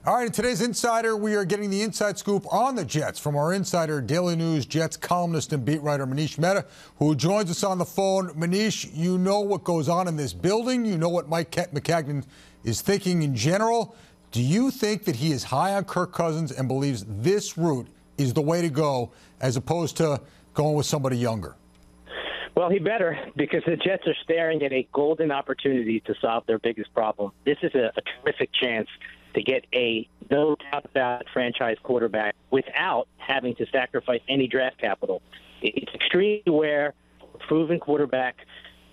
All right, in today's Insider, we are getting the inside scoop on the Jets from our Insider Daily News Jets columnist and beat writer Manish Mehta, who joins us on the phone. Manish, you know what goes on in this building. You know what Mike Maccagnan is thinking in general. Do you think that he is high on Kirk Cousins and believes this route is the way to go as opposed to going with somebody younger? Well, he better, because the Jets are staring at a golden opportunity to solve their biggest problem. This is a terrific chance to get a no-doubt franchise quarterback without having to sacrifice any draft capital. It's extremely rare, proven quarterback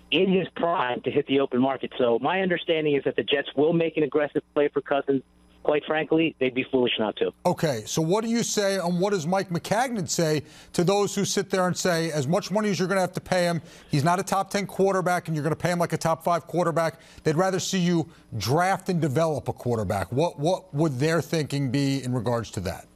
in his prime to hit the open market. So my understanding is that the Jets will make an aggressive play for Cousins. Quite frankly, they'd be foolish not to. Okay, so what do you say, and what does Mike Maccagnan say to those who sit there and say, as much money as you're going to have to pay him, he's not a top 10 quarterback, and you're going to pay him like a top 5 quarterback. They'd rather see you draft and develop a quarterback. What would their thinking be in regards to that?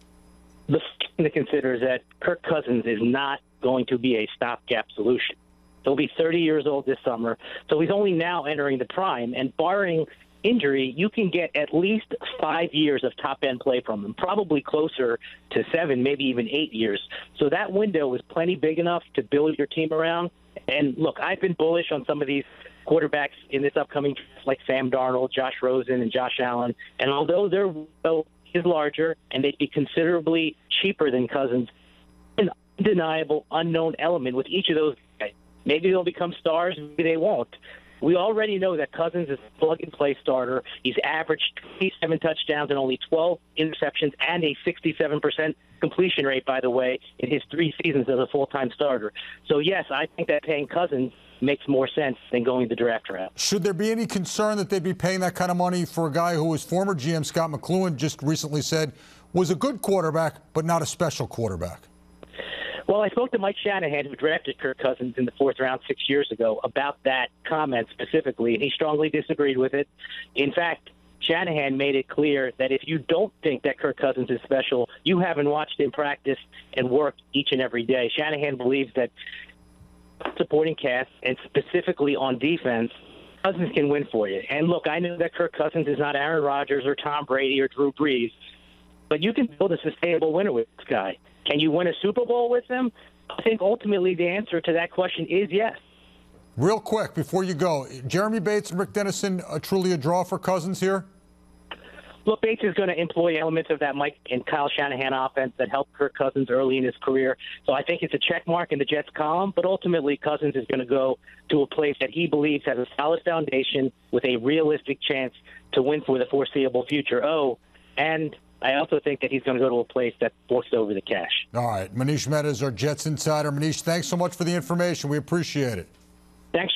The thing to consider is that Kirk Cousins is not going to be a stopgap solution. He'll be 30 years old this summer, so he's only now entering the prime, and barring injury, you can get at least 5 years of top-end play from him, probably closer to 7, maybe even 8 years. So that window is plenty big enough to build your team around. And look, I've been bullish on some of these quarterbacks in this upcoming draft, like Sam Darnold, Josh Rosen, and Josh Allen. And although their window is larger and they'd be considerably cheaper than Cousins, an undeniable unknown element with each of those guys. Maybe they'll become stars, maybe they won't. We already know that Cousins is a plug-and-play starter. He's averaged 27 touchdowns and only 12 interceptions and a 67% completion rate, by the way, in his 3 seasons as a full-time starter. So, yes, I think that paying Cousins makes more sense than going the draft route. Should there be any concern that they'd be paying that kind of money for a guy who his former GM, Scott McCloughan, just recently said was a good quarterback but not a special quarterback? Well, I spoke to Mike Shanahan, who drafted Kirk Cousins in the 4th round 6 years ago, about that comment specifically, and he strongly disagreed with it. In fact, Shanahan made it clear that if you don't think that Kirk Cousins is special, you haven't watched him practice and work each and every day. Shanahan believes that supporting cast, and specifically on defense, Cousins can win for you. And look, I know that Kirk Cousins is not Aaron Rodgers or Tom Brady or Drew Brees, but you can build a sustainable winner with this guy. Can you win a Super Bowl with him? I think ultimately the answer to that question is yes. Real quick, before you go, Jeremy Bates and Rick Dennison truly a draw for Cousins here? Look, Bates is going to employ elements of that Mike and Kyle Shanahan offense that helped Kirk Cousins early in his career. So I think it's a check mark in the Jets column, but ultimately Cousins is going to go to a place that he believes has a solid foundation with a realistic chance to win for the foreseeable future. Oh, and I also think that he's going to go to a place that forks over the cash. All right. Manish Mehta is our Jets insider. Manish, thanks so much for the information. We appreciate it. Thanks,